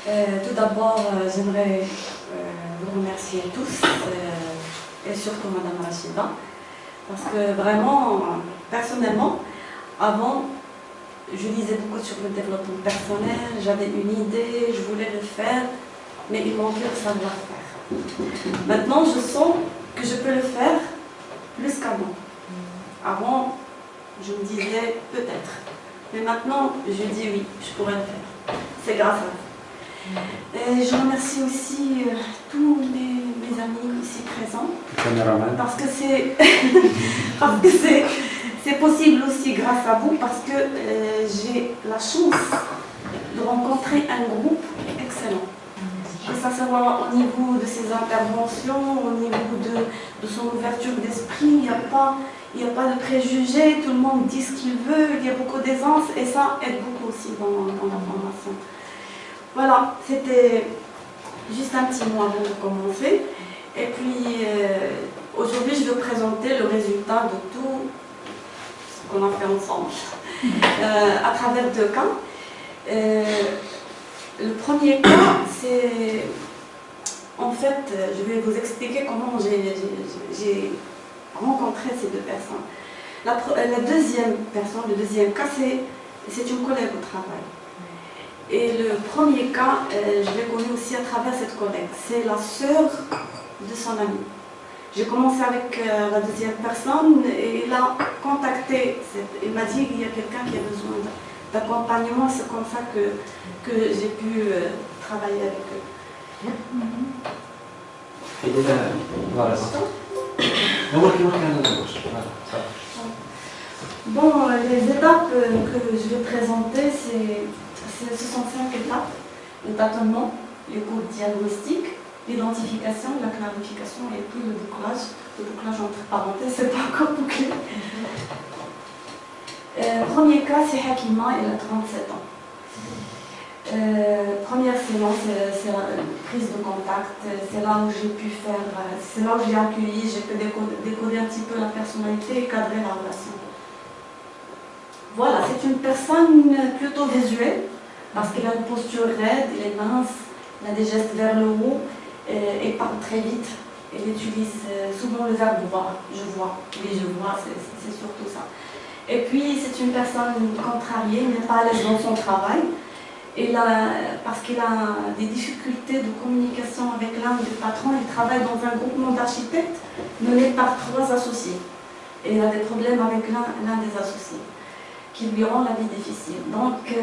Tout d'abord, j'aimerais vous remercier tous, et surtout Madame Rachida, parce que vraiment, personnellement, avant, je lisais beaucoup sur le développement personnel, j'avais une idée, je voulais le faire, mais il manquait le savoir-faire. Maintenant, je sens que je peux le faire plus qu'avant. Avant, je me disais peut-être, mais maintenant, je dis oui, je pourrais le faire. C'est grâce à vous. Et je remercie aussi tous mes amis ici présents, parce que c'est possible aussi grâce à vous, parce que j'ai la chance de rencontrer un groupe excellent. Que ça soit au niveau de ses interventions, au niveau de son ouverture d'esprit, il n'y a pas de préjugés, tout le monde dit ce qu'il veut, il y a beaucoup d'aisance et ça aide beaucoup aussi dans la formation. Voilà, c'était juste un petit mot avant de commencer. Et puis, aujourd'hui, je vais présenter le résultat de tout ce qu'on a fait ensemble à travers deux cas. Le premier cas, c'est... En fait, je vais vous expliquer comment j'ai rencontré ces deux personnes. La deuxième personne, le deuxième cas, c'est une collègue au travail. Et le premier cas, je l'ai connu aussi à travers cette collègue. C'est la sœur de son ami. J'ai commencé avec la deuxième personne et il a contacté, il m'a dit qu'il y a quelqu'un qui a besoin d'accompagnement. C'est comme ça que j'ai pu travailler avec eux. Bon, les étapes que je vais présenter, ce sont 5 étapes. Le tâtonnement, l'écoute diagnostique, l'identification, la clarification et puis le bouclage. Le bouclage entre parenthèses, c'est pas encore bouclé. Premier cas, c'est Hakima, elle a 37 ans. Première séance, c'est la prise de contact, c'est là où j'ai pu faire, c'est là où j'ai accueilli, j'ai pu décoder un petit peu la personnalité et cadrer la relation. Voilà, c'est une personne plutôt visuelle, parce qu'elle a une posture raide, elle est mince, elle a des gestes vers le haut, elle parle très vite, elle utilise souvent le verbe voir, je vois, oui je vois, c'est surtout ça. Et puis c'est une personne contrariée, n'est pas à l'aise dans son travail, parce qu'elle a des difficultés de communication avec l'un des patrons, elle travaille dans un groupement d'architectes mené par 3 associés. Et elle a des problèmes avec l'un des associés, qui lui rend la vie difficile. Donc,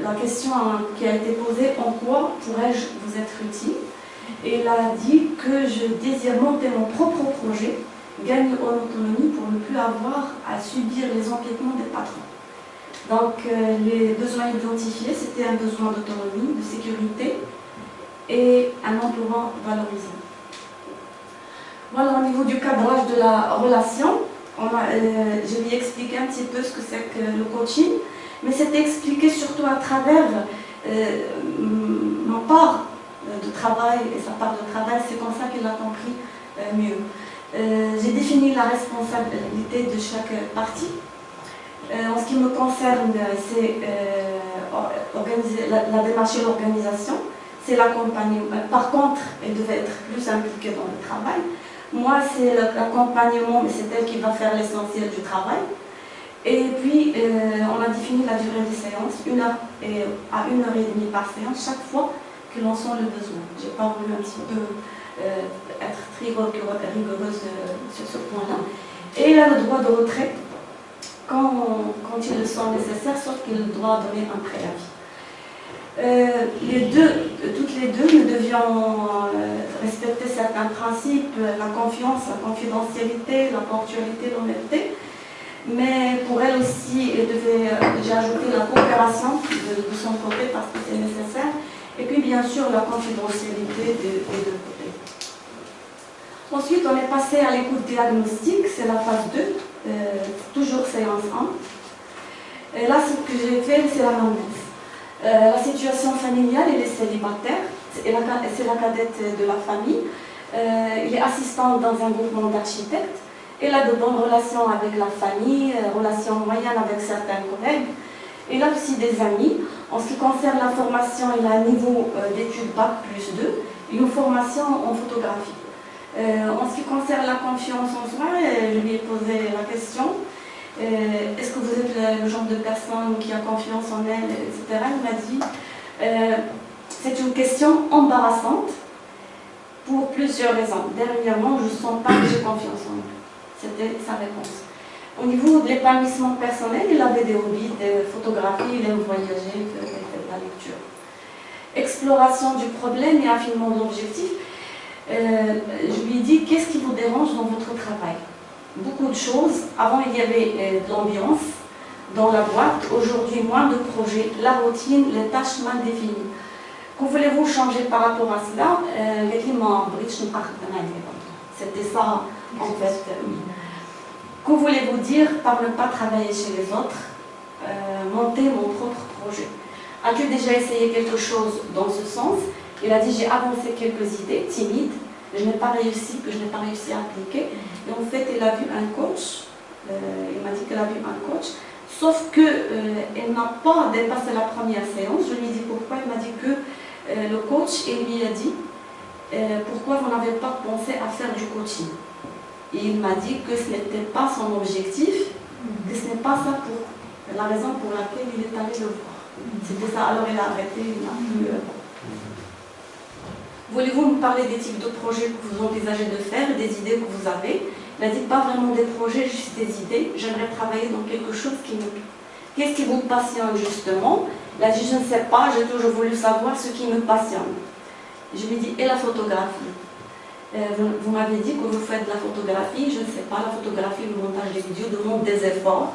la question qui a été posée, en quoi pourrais-je vous être utile? Et elle a dit que je désire monter mon propre projet, gagner en autonomie pour ne plus avoir à subir les empiétements des patrons. Donc, les besoins identifiés, c'était un besoin d'autonomie, de sécurité et un emploi valorisant. Voilà, au niveau du cadrage de la relation, je lui ai expliqué un petit peu ce que c'est que le coaching, mais c'était expliqué surtout à travers ma part de travail et sa part de travail, c'est comme ça qu'il a compris mieux. J'ai défini la responsabilité de chaque partie. En ce qui me concerne, c'est la démarche et l'organisation, c'est l'accompagnement. Par contre, elle devait être plus impliquée dans le travail. Moi, c'est l'accompagnement, mais c'est elle qui va faire l'essentiel du travail. Et puis, on a défini la durée des séances, 1 heure à 1h30 par séance, chaque fois que l'on sent le besoin. Je n'ai pas voulu un petit peu être très rigoureuse sur ce point-là. Et il a le droit de retrait quand il le sent nécessaire, sauf qu'il doit donner un préavis. Toutes les deux, nous devions respecter certains principes, la confiance, la confidentialité, la ponctualité, l'honnêteté. Mais pour elle aussi, j'ai ajouté la coopération de son côté parce que c'est nécessaire. Et puis bien sûr la confidentialité des deux côtés. Ensuite, on est passé à l'écoute diagnostique, c'est la phase 2, toujours séance 1. Et là, ce que j'ai fait, c'est l'anamnèse. La situation familiale, elle est célibataire, c'est la cadette de la famille. Il est assistant dans un groupement d'architectes. Elle a de bonnes relations avec la famille, relations moyennes avec certains collègues. Elle a aussi des amis. En ce qui concerne la formation, il a un niveau d'études Bac+2 et une formation en photographie. En ce qui concerne la confiance en soi, je lui ai posé la question, est-ce que vous êtes le genre de personne qui a confiance en elle, etc. Il m'a dit, c'est une question embarrassante pour plusieurs raisons. Dernièrement, je ne sens pas que j'ai confiance en elle. C'était sa réponse. Au niveau de l'épanouissement personnel, il avait des hobbies, de photographie, il aime voyager, il fait de la lecture. Exploration du problème et affinement de l'objectif. Je lui ai dit, qu'est-ce qui vous dérange dans votre travail? Beaucoup de choses. Avant, il y avait de l'ambiance dans la boîte. Aujourd'hui, moins de projets, la routine, les tâches mal définies. Que voulez-vous changer par rapport à cela? C'était ça, en fait. Que voulez-vous dire par ne pas travailler chez les autres? Monter mon propre projet. As-tu déjà essayé quelque chose dans ce sens? Il a dit, j'ai avancé quelques idées timides, que je n'ai pas réussi à appliquer. Et en fait, il a vu un coach, il m'a dit qu'elle a vu un coach, sauf qu'elle n'a pas dépassé la première séance. Je lui ai dit pourquoi, il m'a dit que le coach, il lui a dit, pourquoi vous n'avez pas pensé à faire du coaching? Et il m'a dit que ce n'était pas son objectif, que ce n'est pas ça pour la raison pour laquelle il est allé le voir. C'était ça, alors il a arrêté, il n'a plus... Voulez-vous me parler des types de projets que vous envisagez de faire, des idées que vous avez? Il a dit pas vraiment des projets, juste des idées. J'aimerais travailler dans quelque chose qui me... Qu'est-ce qui vous passionne justement? Il a dit je ne sais pas, j'ai toujours voulu savoir ce qui me passionne. Je lui ai dit et la photographie? Vous m'avez dit que vous faites de la photographie, je ne sais pas, la photographie, le montage des vidéos demande des efforts.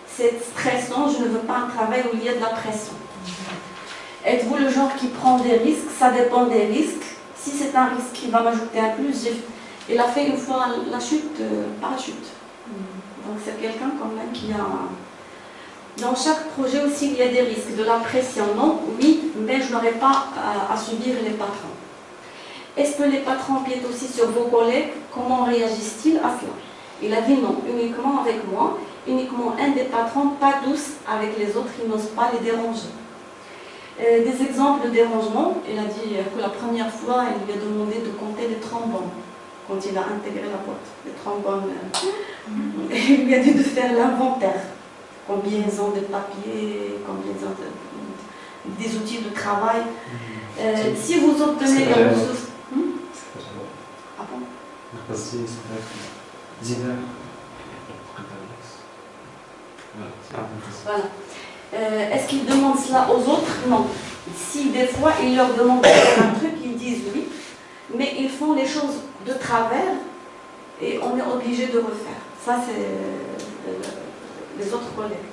C'est stressant, je ne veux pas un travail où il y a de la pression. Êtes-vous le genre qui prend des risques? Ça dépend des risques. Si c'est un risque qui va m'ajouter un plus, il a fait une fois la chute, parachute. Donc c'est quelqu'un quand même qui a... Dans chaque projet aussi, il y a des risques, de la pression, non? Oui, mais je n'aurai pas à subir les patrons. Est-ce que les patrons empiètent aussi sur vos collègues? Comment réagissent-ils à cela? Il a dit non, uniquement avec moi, uniquement un des patrons, pas tous avec les autres, ils n'osent pas les déranger. Des exemples de dérangement, il a dit que la première fois, il lui a demandé de compter les trombones quand il a intégré la boîte. Les trombones, il lui a dit de faire l'inventaire. Combien ils ont de papier, combien ils ont des outils de travail. Si vous obtenez les ressources... Ah bon? Voilà. Est-ce qu'ils demandent cela aux autres? Non. Si des fois ils leur demandent de faire un truc, ils disent oui, mais ils font les choses de travers et on est obligé de refaire. Ça, c'est les autres collègues.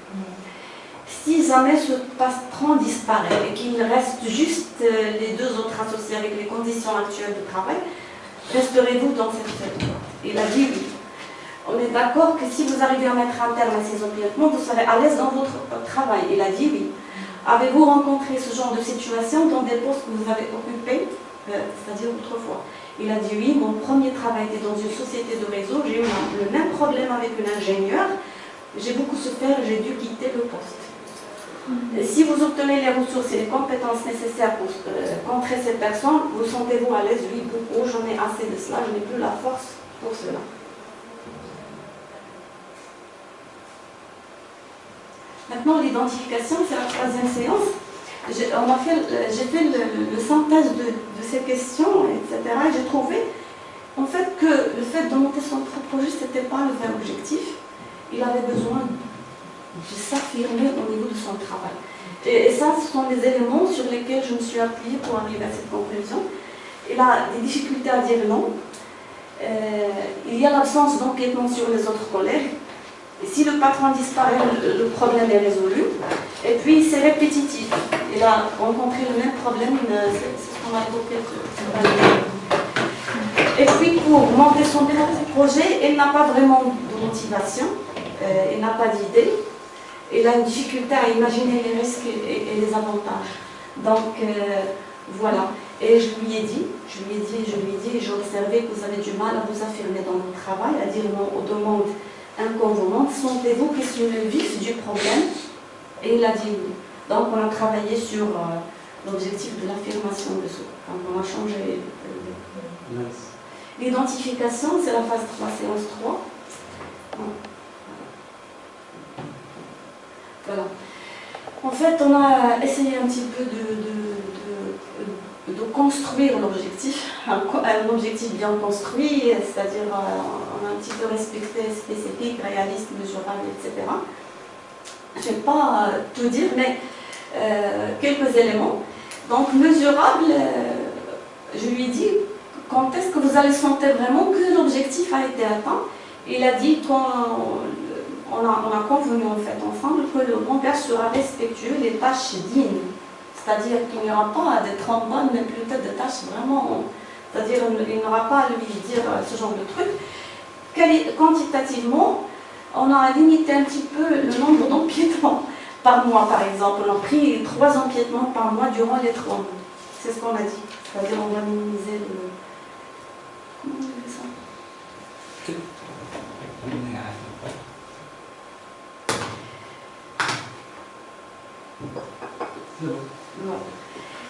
Si jamais ce patron disparaît et qu'il reste juste les deux autres associés avec les conditions actuelles de travail, resterez-vous dans cette boîte? Il a dit oui. On est d'accord que si vous arrivez à mettre un terme à ces empiètements, vous serez à l'aise dans votre travail. Il a dit oui. Avez-vous rencontré ce genre de situation dans des postes que vous avez occupés, c'est-à-dire autrefois? Il a dit oui, mon premier travail était dans une société de réseau, j'ai eu le même problème avec un ingénieur, j'ai beaucoup souffert et j'ai dû quitter le poste. Si vous obtenez les ressources et les compétences nécessaires pour contrer ces personnes, vous sentez-vous à l'aise? Oui, beaucoup, j'en ai assez de cela, je n'ai plus la force pour cela. Maintenant, l'identification, c'est la troisième séance. J'ai fait le synthèse de ces questions, etc. Et j'ai trouvé, en fait, que le fait de monter son propre projet, ce n'était pas le vrai objectif. Il avait besoin de s'affirmer au niveau de son travail. Et ça, ce sont les éléments sur lesquels je me suis appuyée pour arriver à cette conclusion. Il a des difficultés à dire non. Il y a l'absence d'empiètement sur les autres collègues. Et si le patron disparaît, le problème est résolu. Et puis, c'est répétitif. Il a rencontré le même problème, c'est ce qu'on a évoqué. Et puis, pour monter son projet, il n'a pas vraiment de motivation, il n'a pas d'idée. Il a une difficulté à imaginer les risques et les avantages. Donc, voilà. Et je lui ai dit, j'ai observé que vous avez du mal à vous affirmer dans le travail, à dire non aux demandes inconvenantes. Sentez-vous que c'est le vif du problème? Et il a dit oui. Donc on a travaillé sur l'objectif de l'affirmation de soi. Donc on a changé. L'identification, c'est la phase 3, séance 3. Voilà. En fait, on a essayé un petit peu de construire l'objectif, un objectif bien construit, c'est-à-dire on a un petit peu respecté spécifique, réaliste, mesurable, etc. Je ne vais pas tout dire, mais quelques éléments. Donc, mesurable, je lui ai dit, quand est-ce que vous allez sentir vraiment que l'objectif a été atteint? Il a dit qu'on a convenu en fait ensemble que le langage sera respectueux, les tâches dignes. C'est-à-dire qu'il n'y aura pas des trombones, mais plutôt des tâches vraiment... C'est-à-dire qu'il n'aura pas à lui dire ce genre de truc. Quantitativement, on a limité un petit peu le nombre d'empiètements par mois, par exemple. On a pris 3 empiètements par mois durant les 3 mois. C'est ce qu'on a dit. C'est-à-dire on va minimiser le... Comment on dit ça?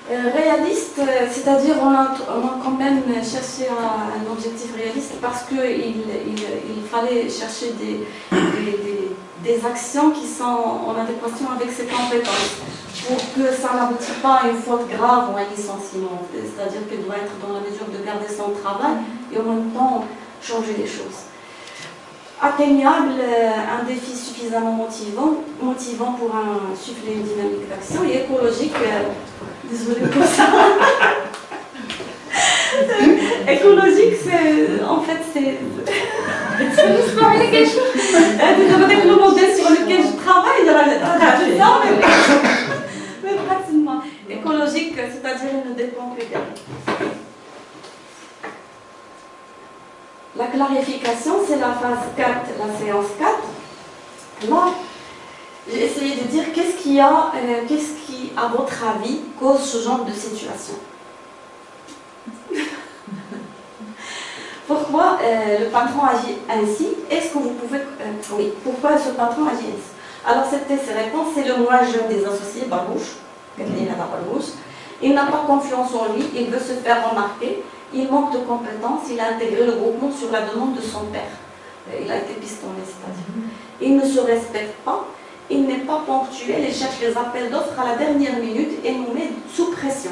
Réaliste, c'est-à-dire on a quand même cherché un objectif réaliste parce qu'il fallait chercher des actions qui sont en adéquation avec ses compétences pour que ça n'aboutit pas à une faute grave ou à un licenciement. C'est-à-dire qu'il doit être dans la mesure de garder son travail et en même temps changer les choses. Atteignable, un défi suffisamment motivant pour insuffler une dynamique d'action et écologique, désolée pour ça. Écologique, c'est, en fait, c'est le modèle sur lequel je travaille, mais pratiquement. Écologique, c'est-à-dire il ne dépend que d'elle. La clarification, c'est la phase 4, la séance 4. Là, j'ai essayé de dire qu'est-ce qui, à votre avis, cause ce genre de situation. Pourquoi le patron agit ainsi? Est-ce que vous pouvez... oui, pourquoi ce patron agit ainsi? Alors, c'était ses réponses, c'est le moins jeune des associés, Barouche. Il n'a pas confiance en lui, il veut se faire remarquer. Il manque de compétences, il a intégré le groupement sur la demande de son père. Il a été pistonné, c'est-à-dire. Il ne se respecte pas, il n'est pas ponctuel, il cherche les appels d'offres à la dernière minute et nous met sous pression.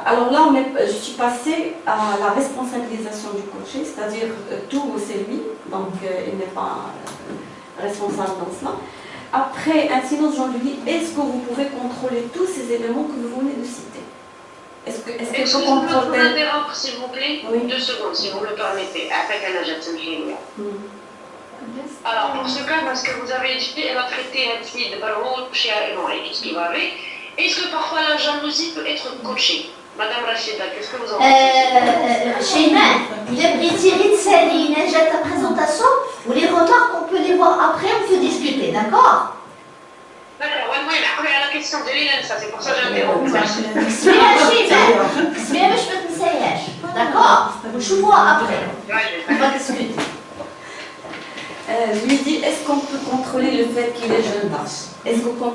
Alors là, je suis passée à la responsabilisation du coaché, c'est-à-dire tout c'est lui, donc il n'est pas responsable dans cela. Après un silence, j'en lui dis, est-ce que vous pouvez contrôler tous ces éléments que vous venez de citer? Est-ce que vous interrompre, s'il vous plaît, oui. 2 secondes, si vous le permettez. Alors, pour ce cas, parce que vous avez dit, elle a traité un petit de Barouche et tout ce qui va avec, est-ce que parfois la jalousie peut être coachée? Madame Rachida, qu'est-ce que vous en pensez? Sheima, il a précisé de Saline, j'ai ta présentation, ou les remarques, on peut les voir après, on peut discuter, d'accord? D'accord, ouais, après la question de Liliane, ça, c'est pour ça que j'interromps. Sheima, je peux te essayer, d'accord? Je vois après, on va discuter. Je lui dis, est-ce qu'on peut contrôler le fait qu'il est jeune d'âge? Est-ce qu'on peut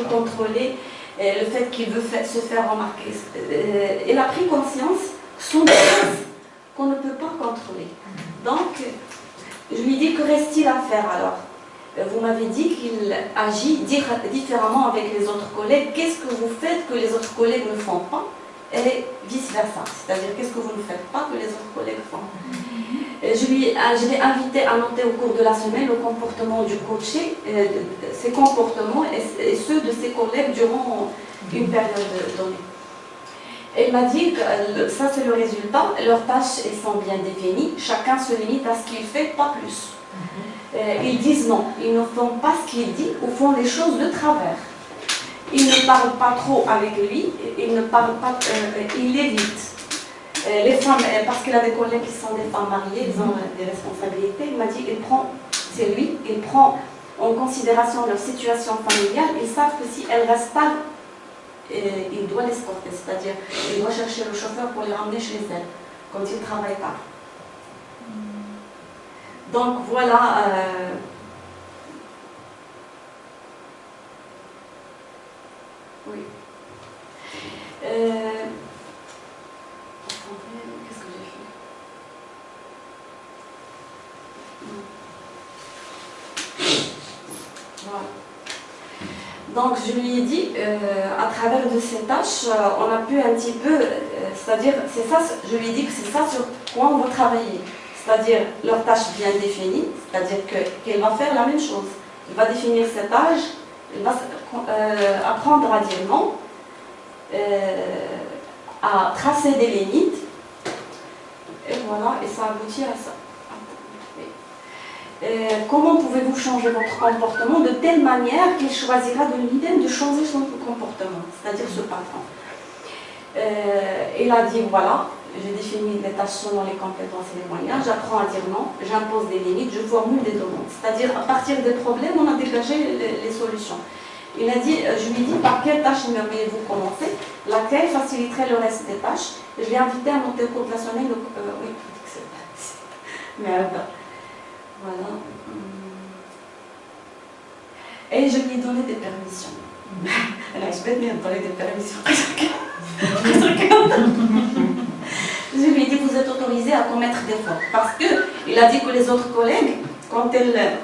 contrôler le fait qu'il veut se faire remarquer? Elle a pris conscience que ce sont des choses qu'on ne peut pas contrôler. Donc, je lui dis, que reste-t-il à faire alors? Vous m'avez dit qu'il agit différemment avec les autres collègues. Qu'est-ce que vous faites que les autres collègues ne font pas? Et vice-versa. C'est-à-dire, qu'est-ce que vous ne faites pas que les autres collègues font? Je l'ai invité à noter au cours de la semaine le comportement du coaché, ses comportements et ceux de ses collègues durant une période donnée. Elle m'a dit que ça c'est le résultat, leurs tâches elles sont bien définies, chacun se limite à ce qu'il fait, pas plus. Ils disent non, ils ne font pas ce qu'il dit ou font les choses de travers. Ils ne parlent pas trop avec lui, ils ne parlent pas, ils l'évitent. Les femmes, parce qu'il a des collègues qui sont des femmes mariées, ils ont des responsabilités, il m'a dit, c'est lui, il prend en considération leur situation familiale, ils savent que si elle reste stable, il doit l'escorter, c'est-à-dire il doit chercher le chauffeur pour les ramener chez elle, quand il travaille tard. Donc voilà, Oui. Qu'est-ce que j'ai fait? Voilà. Donc je lui ai dit, à travers de ces tâches, on a pu un petit peu, c'est-à-dire, c'est ça, je lui ai dit que c'est ça sur quoi on va travailler. C'est-à-dire leurs tâches bien définies, c'est-à-dire qu'elle va faire la même chose. Elle va définir ses tâches, elle va apprendre à dire non, à tracer des limites, et voilà, et ça aboutit à ça. Comment pouvez-vous changer votre comportement de telle manière qu'il choisira de lui-même de changer son comportement, c'est-à-dire ce patron. Il a dit voilà, j'ai défini les tâches selon les compétences et les moyens, j'apprends à dire non, j'impose des limites, je formule des demandes. C'est-à-dire à partir des problèmes, on a dégagé les solutions. Il a dit, je lui ai dit par quelle tâche aimeriez-vous commencer, laquelle faciliterait le reste des tâches. Je l'ai invité à monter au cours de la semaine. Oui, merde. Voilà. Et je lui ai donné des permissions. Elle a expliqué de donner des permissions. Je lui ai dit, vous êtes autorisé à commettre des fautes. Parce qu'il a dit que les autres collègues, quand elles...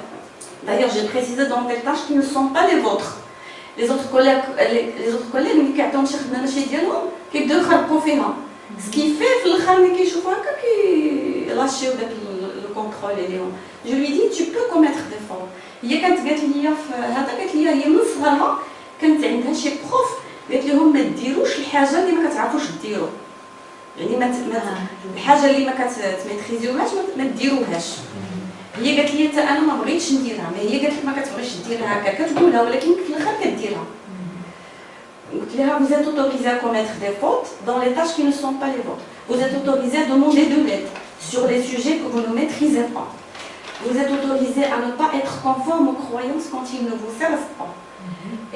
D'ailleurs, j'ai précisé dans telles tâches qui ne sont pas les vôtres. Les autres collègues, qui attendent chez nous, qui يدخلوا فيها. Ce qui fait في الآخر ملي كيشوفوا هكا كيلاشيو داك le contrôle اليوم. Je lui ai dit tu peux commettre des fautes. هي كانت قالت لي هذا قالت لي هي من صغرها كانت عندها شي بروف قالت لهم ما ديروش الحاجه اللي ما كتعرفوش ديروا. يعني الحاجه اللي ما كتميتريزيوهاش ما ديروهاش. هي قالت لي حتى انا ما بغيتش نديرها، ما هي قالت لك ما كتبغيش ديرها هكا كتقولها ولكن في الاخر كديرها. Vous êtes autorisé à commettre des fautes dans les tâches qui ne sont pas les vôtres. Vous êtes autorisé à demander de l'aide sur les sujets que vous ne maîtrisez pas. Vous êtes autorisé à ne pas être conforme aux croyances quand ils ne vous servent pas.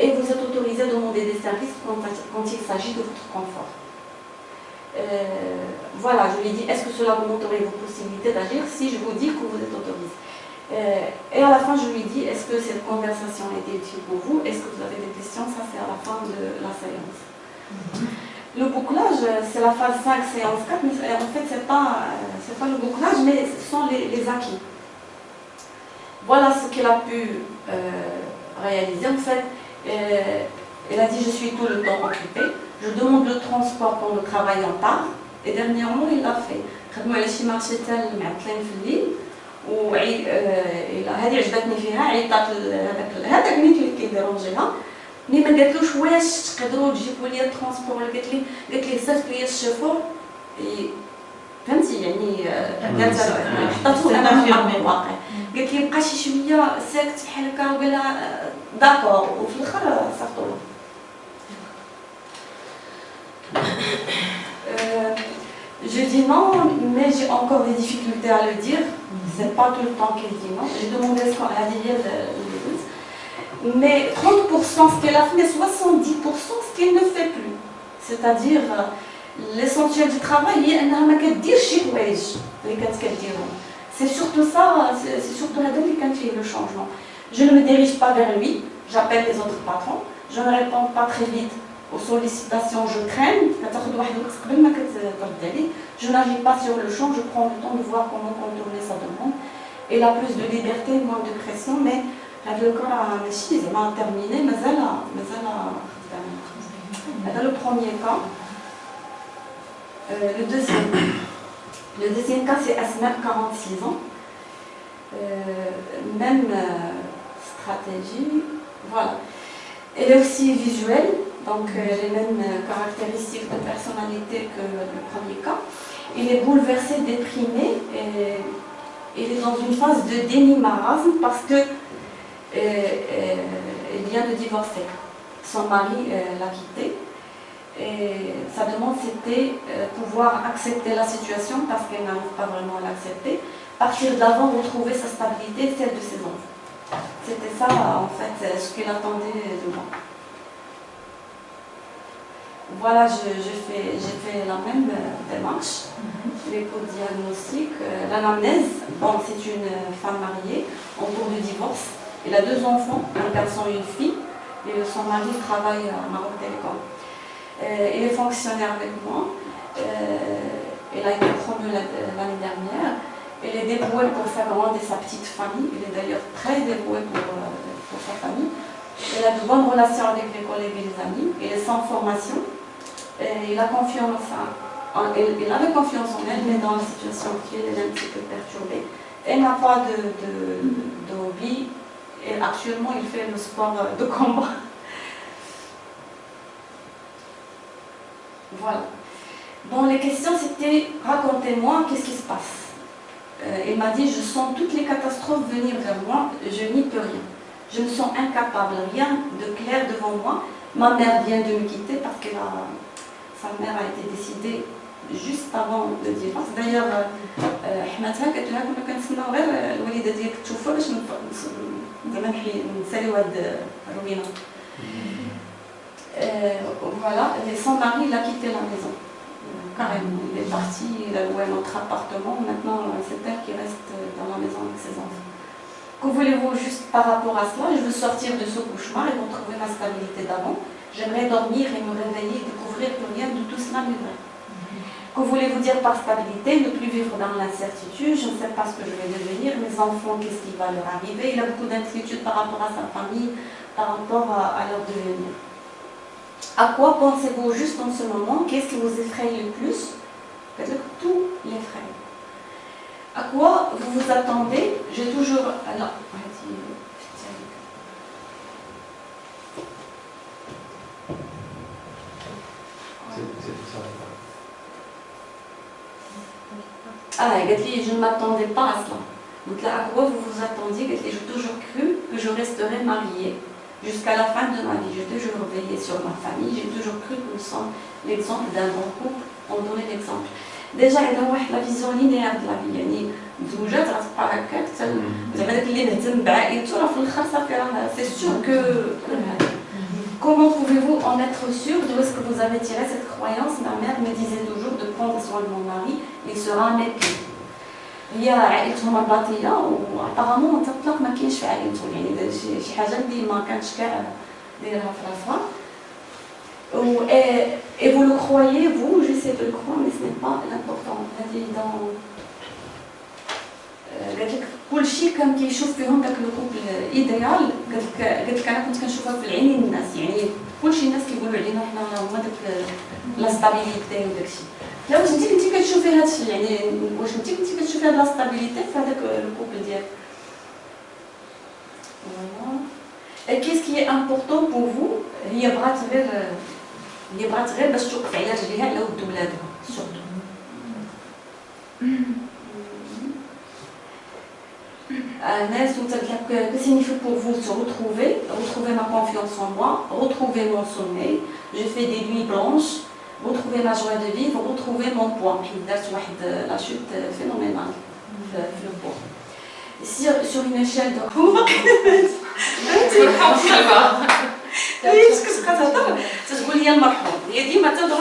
Et vous êtes autorisé à demander des services quand il s'agit de votre confort. Voilà, je lui ai dit, est-ce que cela vous montrerait vos possibilités d'agir si je vous dis que vous êtes autorisé? Et à la fin, je lui dis, est-ce que cette conversation a été utile pour vous? Est-ce que vous avez des questions? Ça, c'est à la fin de la séance. Le bouclage, c'est la phase 5, séance 4, mais en fait, c'est pas le bouclage, mais ce sont les acquis. Voilà ce qu'il a pu réaliser. En fait, elle a dit, je suis tout le temps occupée. Je demande le transport quand le travail en part. Et dernièrement, il l'a fait. وهذه عجبتني فيها عيطات هذاك النيت اللي كيديرونجيها ملي ما قالتلوش واش تقدروا تجيبوا لي الترونسبور قالت لي صيفط لي الشوفور فهمتي يعني حطاتو انا في الواقع قالت لي بقى شي شويه ساكت بحال هكا وقال لها داكور وفي الاخر صيفطوا له. Je dis non, mais j'ai encore des difficultés à le dire. C'est pas tout le temps qu'elle dit non. J'ai demandé ce qu'on a dit hier, mais 30% ce qu'elle a fait, mais 70% ce qu'elle ne fait plus. C'est-à-dire, l'essentiel du travail, c'est surtout ça, c'est surtout là qui fait le changement. Je ne me dirige pas vers lui, j'appelle les autres patrons, je ne réponds pas très vite aux sollicitations, je crains, je n'agis pas sur le champ, je prends le temps de voir comment contourner sa demande. Elle a plus de liberté, moins de pression, mais le corps a terminé, mais elle a le premier cas. Le deuxième cas, c'est Asma, 46 ans. Même stratégie, voilà. Elle est aussi visuelle. Donc les mêmes caractéristiques de personnalité que le premier cas. Il est bouleversé, déprimé, et il est dans une phase de déni marasme parce que il vient de divorcer. Son mari l'a quitté et sa demande c'était pouvoir accepter la situation parce qu'elle n'arrive pas vraiment à l'accepter, partir d'avant, retrouver sa stabilité, celle de ses enfants. C'était ça en fait ce qu'il attendait de moi. Voilà, j'ai fait la même démarche, l'éco-diagnostic, l'anamnèse. Bon, c'est une femme mariée en cours de divorce. Elle a 2 enfants, un garçon et une fille. Et son son mari travaille à Maroc Télécom. Il est fonctionnaire avec moi. Il a été promu l'année dernière. Il est dévoué pour sa grande et sa petite famille. Il est d'ailleurs très dévoué pour sa famille. Il a de bonnes relations avec les collègues et les amis. Il est sans formation. Il a confiance il avait confiance en elle, mais dans la situation actuelle, elle est un petit peu perturbée. Elle n'a pas de hobby. Et actuellement, il fait le sport de combat. Voilà. Bon, les questions, c'était « Racontez-moi, qu'est-ce qui se passe ?» Il m'a dit « Je sens toutes les catastrophes venir vers moi, je n'y peux rien. Je me sens incapable, rien de clair devant moi. Ma mère vient de me quitter parce que sa mère a été décédée juste avant le divorce. D'ailleurs, حماتها قالت لها كنا كنتسناو غير الوالده ديالك توفى باش زعما نساليو هاد روبينا. Voilà, et son mari il a quitté la maison. Carrément, il est parti, il a loué notre appartement. Maintenant, c'est elle qui reste dans la maison avec ses enfants. Que voulez-vous juste par rapport à cela? Je veux sortir de ce cauchemar et retrouver ma stabilité d'avant. J'aimerais dormir et me réveiller, découvrir que rien de tout cela n'est vrai. Que voulez-vous dire par stabilité? Ne plus vivre dans l'incertitude, je ne sais pas ce que je vais devenir, mes enfants, qu'est-ce qui va leur arriver? Il a beaucoup d'inquiétude par rapport à sa famille, par rapport à leur devenir. À quoi pensez-vous juste en ce moment? Qu'est-ce qui vous effraie le plus? Peut-être que tout l'effraie. À quoi vous vous attendez? J'ai toujours... Alors, je ne m'attendais pas à cela. Donc là, à quoi vous vous attendiez? J'ai toujours cru que je resterais mariée jusqu'à la fin de ma vie. J'ai toujours veillé sur ma famille. J'ai toujours cru que nous sommes l'exemple d'un bon couple. On donnait l'exemple. Déjà, il y a la vision linéaire de la vie. يعني زوجات غتبقى هكاك زعما داك اللي مهتم بعائلته راه في الاخر صافي راه سي سور كو Comment pouvez-vous en être sûr? D'où est-ce que vous avez tiré cette croyance? Ma mère me disait toujours de prendre soin de mon mari, il sera un époux. هي عائلتهم الباطيه وابارامون تطلق ما كاينش في عائلتهم يعني شي حاجه اللي ما كانتش كاع دايرها في راسها. Et vous le croyez, vous, j'essaie de le croire, mais ce n'est pas l'important. قالت لك كل شيء كان كيشوف فيهم داك الكوبل ايديال. قالت لك انا كنت كنشوفها في العينين الناس يعني كل شيء الناس كيقولوا علينا حنا هما داك لا ستابيليتي وداك الشيء. لا واش انت كنتي كتشوفي هذا الشيء يعني واش انت كنتي كتشوفي هاد لا ستابيليتي في هذاك الكوبل ديالك. Et qu'est-ce qui est important pour vous? هي بغات غير باش توقف على رجليها على ود ولادها surtout. Que signifie pour vous se retrouver ma confiance en moi, retrouver mon sommeil, je fais des nuits blanches, retrouver ma joie de vivre, retrouver mon poids. La chute phénoménale في le poids. Sur une échelle de... ايش كتبقى تهضر تقول لي المرحوم هي ديما تهضر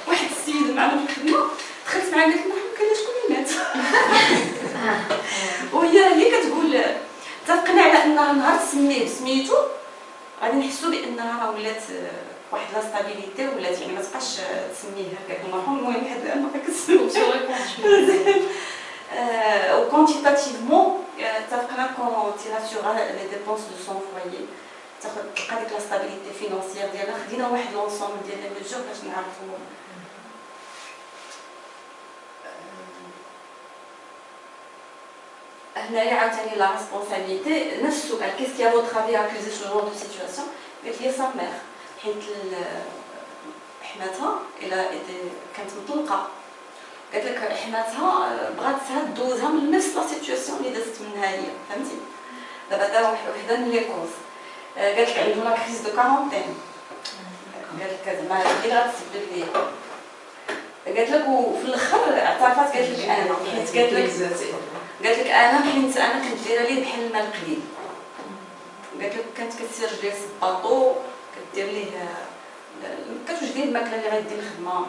واحد السيد معنا في الخدمه دخلت معاه قالت المرحوم كان شكون اللي مات وهي كتقول تقنع على انها نهار تسميه بسميتو غادي نحسوا بانها راه ولات واحد لا ستابيليتي ولات يعني ما تبقاش تسميه هكاك المرحوم. المهم حد ما كتسميوش quantitativement quand il assurera les dépenses de son foyer تلقى ديك لا ستابيليتي فينانسيير ديالها. خدينا واحد لونسومبل ديال لي ميزور باش نعرفوا هنايا عاوتاني لا ريسبونسابيلتي. نفس السؤال كيس كي افوتر افي اكوزي سو جون دو سيتوياسيون قالت لي سا مير حيت حماتها كانت مطلقه. قالت لك حماتها بغات تهاد دوزها من نفس لا سيتوياسيون اللي دازت منها هي فهمتي. دابا دا وحده من لي كوز قالت لك عنده لا كريز دو كارونتين. قالت لك زعما اللي غتسبب لي قالت لك وفي الاخر اعترفت قالت لك انا حيت قالت لك انا حيت انا كنت دايره ليه بحال الماء القليل. قالت لك كانت كتسير رجليه في الباطو كدير ليه كتوجد ليه الماكله اللي غيدير الخدمه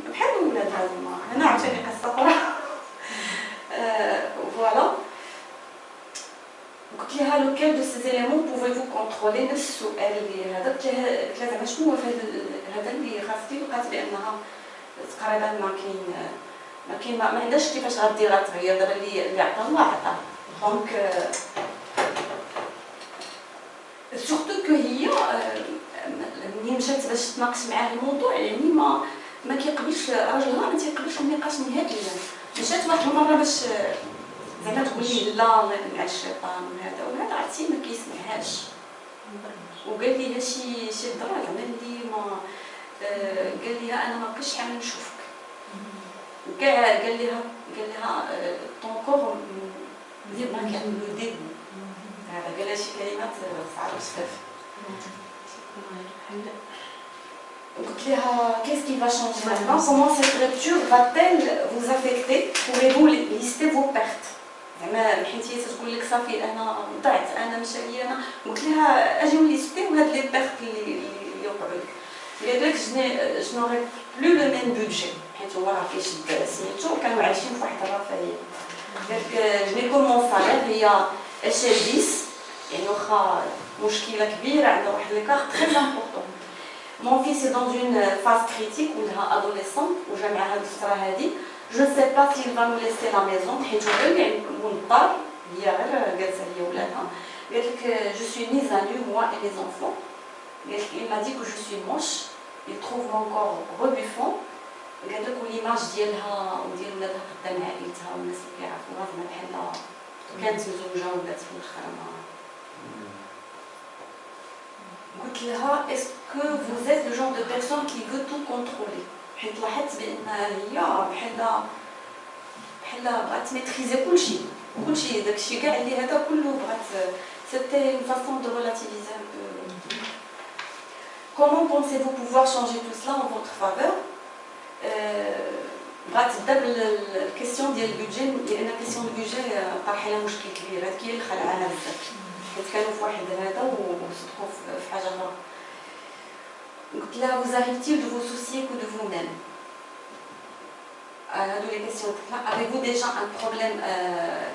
بحال ولادها هما. هنا عاوتاني قصه اخرى. فوالا قلت قلت لها لوكيل دو سي زيليمون بوفيفو كونترولي نفس السؤال اللي هذا قلت لها زعما شنو هو هذا اللي خافتي وقالت بانها تقريبا ما عندهاش كيفاش غدير غتغير دابا اللي عطا الله عطاه دونك سورتو كو هي ملي مشات باش تناقش معاه الموضوع يعني ما كيقبلش راجلها ما تيقبلش النقاش نهائيا مشات واحد المره باش زعما تقول لي لا مع الشيطان وهذا عرفتي ما كيسمعهاش وقال لي شي هضره زعما اللي ما قال لها انا ما بقيتش حامل نشوفك كاع قال لها طون كور دير ما كان لو ديبو هذا قال لها شي كلمات صعيبه بزاف قلت لها qu'est-ce qui va changer maintenant comment cette rupture va-t-elle vous affecter pouvez-vous lister vos pertes زعما حيتي تقول لك صافي انا ضعت انا مشى لي انا قلت لها اجيو ليستي وهاد لي بيرت اللي وقعوا لك قالت لك جو نوري بلو لو ميم بودجي حيت هو راه كيشد سميتو وكانوا عايشين في واحد الرفاهيه قالت جو نيكون مون سالير هي اشي 10 يعني واخا مشكله كبيره عندها واحد لي كارت تري امبورطون مون فيس dans une phase critique ولها adolescent وجا مع هاد الفتره هادي je ne sais pas s'il va nous laisser la maison حيت هو اللي عنده الدار هي غير جالسه هي ولادها قالت لك je suis mise à nu moi et les enfants قالت لك il m'a dit que je suis moche il trouve mon corps rebuffant قالت لك والإيماج ديالها وديال ولادها قدام عائلتها والناس اللي كيعرفوها زعما بحال كانت مزوجه ولات في الاخر قلت لها est-ce que vous êtes le genre de personne qui veut tout contrôler حيت لاحظت بان هي بحال بغات ميتريزي كلشي داكشي كاع اللي هذا كله بغات c'était une façon de relativiser un peu. Comment pensez-vous pouvoir changer tout cela en votre faveur بغات تبدا بالكيسيون ديال البودجي لان كيسيون البودجي طرح لها مشكل كبير هذيك هي اللي خلعها بزاف حيت كانوا في واحد هذا وصدقوا في حاجه اخرى قلت لها vous arrive-t-il de vous soucier que de vous-même هادو لي كيسيون قلت لها avez-vous déjà un problème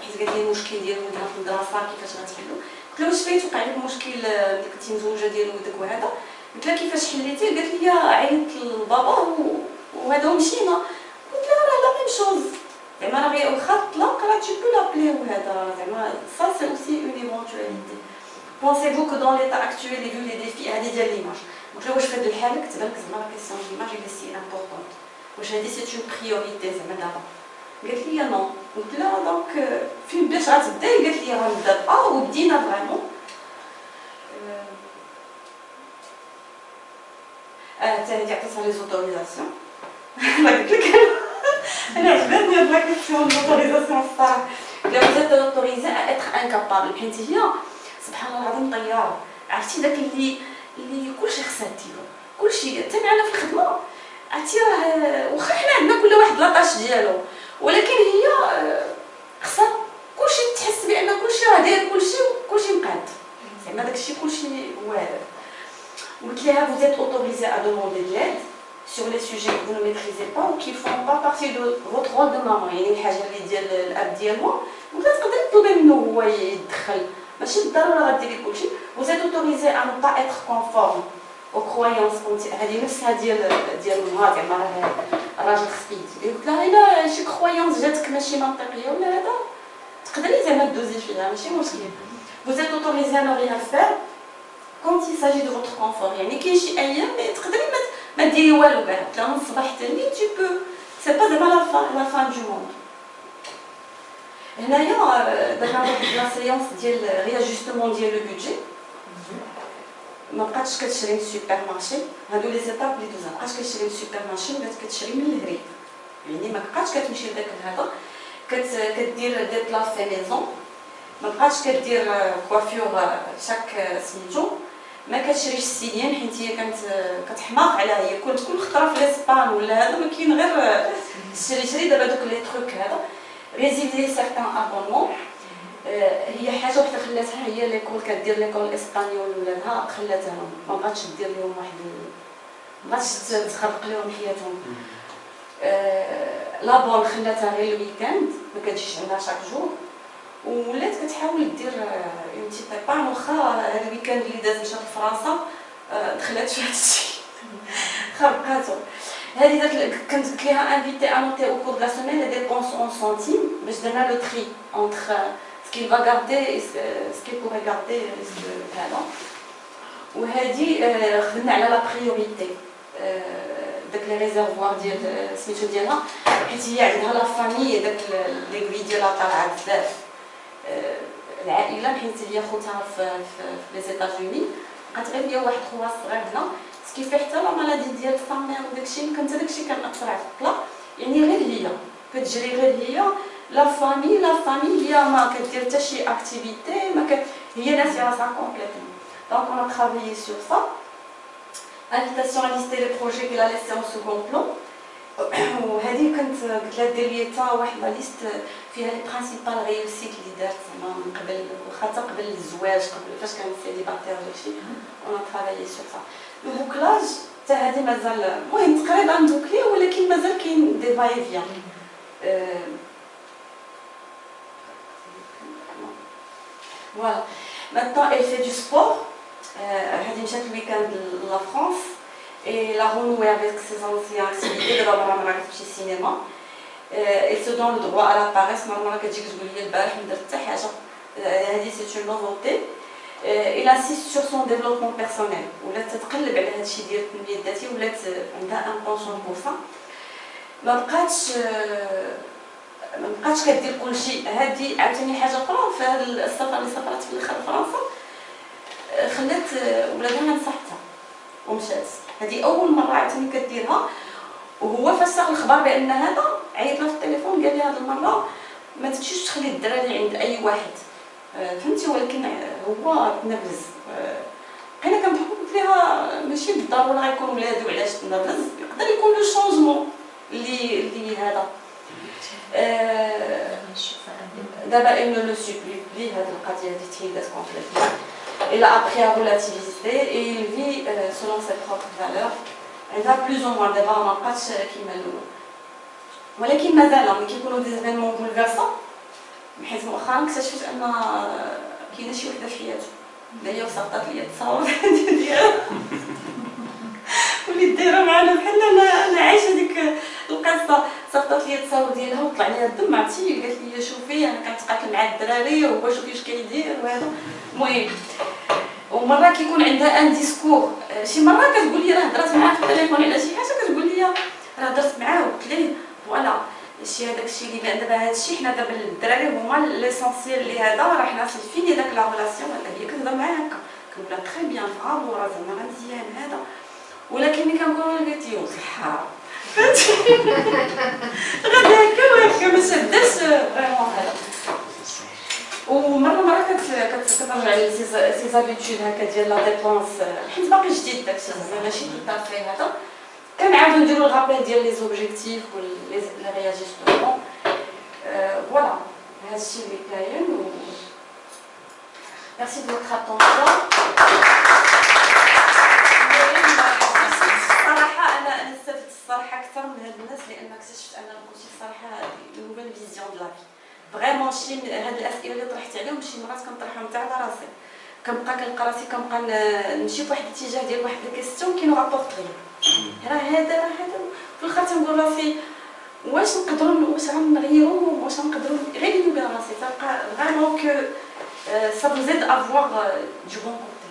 حيت قالت لي المشكل ديال ولدها في الدراسه كيفاش غتحلو قلت لها واش فايت وقع لك مشكل ملي كنتي مزوجه ديال ولدك وهذا قلت لها كيفاش حليتي قالت لي عيطت لبابا وهذا ومشينا قلت لها راه لا ميم شوز زعما راه غير واخا طلق راه tu peux l'appeler وهذا زعما ça c'est aussi une éventualité pensez-vous que dans l'état actuel et vu les défis هذه ديال ليماج قلت لها واش في هاد الحاله كتبان لك زعما لا كيسيون ديال ليماج اللي سي امبورطونت واش هذه سي اون بريوريتي زعما دابا قالت لي نو قلت لها دونك فين باش غتبداي قالت لي غنبدا وبدينا فريمون حتى هذه عطاتها لي زوتوريزاسيون قلت لك انا عجبتني هاد لا كيسيون زوتوريزاسيون الصراحه لا vous êtes autorisé à être incapable حيت هي سبحان الله العظيم طياره عرفتي داك اللي كلشي خصها ديرو كلشي حتى معنا في الخدمه عرفتي راه واخا حنا عندنا كل واحد لاطاش ديالو ولكن هي خصها كلشي تحس بان كلشي راه داير كلشي مقاد زعما داكشي كلشي هو هذا قلت لها vous êtes autorisé à demander de l'aide sur les sujets que vous ne maîtrisez pas ou qui font pas partie de votre rôle de maman يعني الحاجه اللي ديال الاب ديالها قلت لها تقدري تطلبي منه هو يدخل ماشي بالضروره غديري كلشي vous êtes autorisé à ne pas être conforme aux croyances هذه نفسها ديال النهار زعما راه الراجل خصو يدير قلت لها الا شي كرويونس جاتك ماشي منطقيه ولا هذا تقدري زعما دوزي فيها ماشي مشكل vous êtes autorisé à ne rien faire quand il s'agit de votre confort يعني كاين شي ايام تقدري ما ديري والو كاع حتى من الصباح حتى الليل tu peux c'est pas زعما la fin du monde هنايا درنا واحد لا سيونس ديال رياجستمون ديال لو بودجي ما بقاتش كتشري من السوبر مارشي هادو لي زيتاب لي دوزا ما بقاتش كتشري من السوبر مارشي ولات كتشري من الهريب يعني ما بقاتش كتمشي لداك هذا كدير دي بلا في ميزون ما بقاتش كدير كوافيور شاك سميتو ما كتشريش السيديان حيت هي كانت كتحماق عليها هي كل خطره في لاسبان ولا هذا ما كاين غير شري دابا دوك لي تروك هذا ريزيدي سيغتان ابونمون هي حاجه وحده خلاتها هي ليكول كدير ليكول اسبانيول ولادها خلاتها ما بغاتش دير لهم واحد ما بغاتش تخرق لهم حياتهم لابون خلاتها غير الويكاند ما كتجيش عندها شاك جور ولات كتحاول دير اون تي بريبار. واخا هذا الويكاند اللي داز مشات لفرنسا دخلت في هذا الشيء خربقاتو. هذه كنت قلت لها انفيتي انوتي او كور دو لا سيمين لي ديبونس اون سنتيم باش درنا لو تري اونتر سكيل فا غاردي سكيل بوغي غاردي هذا. وهذه خدمنا على لا بريوريتي داك لي ريزيرفوار ديال سميتو ديالها، حيت هي عندها لا فامي داك ليكوي ديالها طالعه بزاف. العائله حيت هي خوتها في لي زيتاجوني، بقات غير هي واحد خوها صغير هنا، سكيفي حتى لا مالادي ديال الفامي وداكشي كانت داكشي كنأثر على الطفله. يعني غير هي كتجري، غير هي لا فامي هي ما كدير حتى شي اكتيفيتي، هي ناسيه راسها كومبليتوم. دونك on a travaillé sur ça. Invitation à lister les projets qu'elle a laissés en second plan. وهذه كنت قلت لها دير لي حتى واحد لا ليست فيها لي برينسيبال ريوسيت اللي دارت زعما من قبل، واخا حتى قبل الزواج، قبل فاش كانت سيليباتير داكشي. on a travaillé sur ça. لو بوكلاج حتى هذه مازال المهم تقريبا مبوكلي، ولكن مازال كاين دي فاي فيان. Voilà. Maintenant, elle fait du sport. Elle مشات الويكاند لا فرانس et la renouer avec ses anciennes activités. دابا مرة ما عرفتش السينما. Elle se donne le droit à la paresse. مرة كتجيك تقول لي البارح ما درت حتى حاجة. هذه c'est une nouveauté. Elle insiste sur son développement personnel. ولات تتقلب على هذا الشيء ديال التنمية الذاتية، ولات عندها ان بونسون بور سا. ما بقاتش كدير كل شيء. هذه عاوتاني حاجه اخرى في هذا السفر اللي سافرت في الاخر لفرنسا، خلات ولادها نصحتها ومشات. هذه اول مره عاوتاني كديرها. وهو فاش ساق الخبر بان هذا عيط لها في التليفون قال لي هذه المره ما تمشيش تخلي الدراري عند اي واحد، فهمتي؟ ولكن هو تنرفز. بقينا كنضحكوا، قلت لها ماشي بالضروره غيكون ولادو علاش تنرفز، يقدر يكون لو شونجمون اللي هذا. D'abord, elle ne le subit plus, complètement. Il a appris à relativiser et il vit selon ses propres valeurs. Elle va plus ou moins d'abord en pas qui m'a lu. ولكن مازال كيكونوا دي زيفينمون بولفيرسون، حيت مؤخرا اكتشفت ان كاينه شي وحده في حياته اللي هي صافطات لي التصاور ديالها وليت دايره معنا بحال انا عايشه ديك القصه. صافطات لي التصاور ديالها وطلع ليها الدم، عرفتي؟ قالت لي شوفي انا كنتقاتل مع الدراري وهو شوفي واش كيدير وهذا. المهم ومره كيكون عندها ان ديسكور، شي مره كتقول لي راه هضرت معاه في التليفون على شي حاجه، كتقول لي راه هضرت معاه وقلت ليه فوالا هذاك الشيء اللي بان دابا هذا الشيء حنا دابا الدراري هما ليسونسيال اللي هذا راه حنا فيني داك لا ريلاسيون. هي كتهضر معاه هكا كنقول لها تري بيان برافو راه زعما مزيان هذا، ولكن ملي كنقول لها قالت لي الحرام فهمتي غادي هكا وهكا ما شداش فريمون هذا. ومره كترجع لي سي زابيتود هكا ديال لا ديبونس، حيت باقي جديد داكشي زعما ماشي طافي هذا. كنعاودو نديرو الغابيل ديال لي زوبجيكتيف و لي رياجيستمون. فوالا هذا الشيء اللي كاين. ميرسي دو فوتر اتونسيون. الصراحه انا استفدت الصراحه اكثر من هاد الناس، لان اكتشفت ان كلشي الصراحه نوفيل فيزيون دو لافي فريمون. شي هاد الاسئله اللي طرحت عليهم شي مرات كنطرحهم حتى على راسي، كنبقى كنلقى راسي كنبقى نمشي فواحد الاتجاه ديال واحد الكيستيون كي نو رابورت راه هذا في الاخر تنقول راسي واش نقدروا واش غنغيروا واش نقدروا غير بيني وبين راسي. تلقى فريمون كو ça vous aide à voir du bon côté.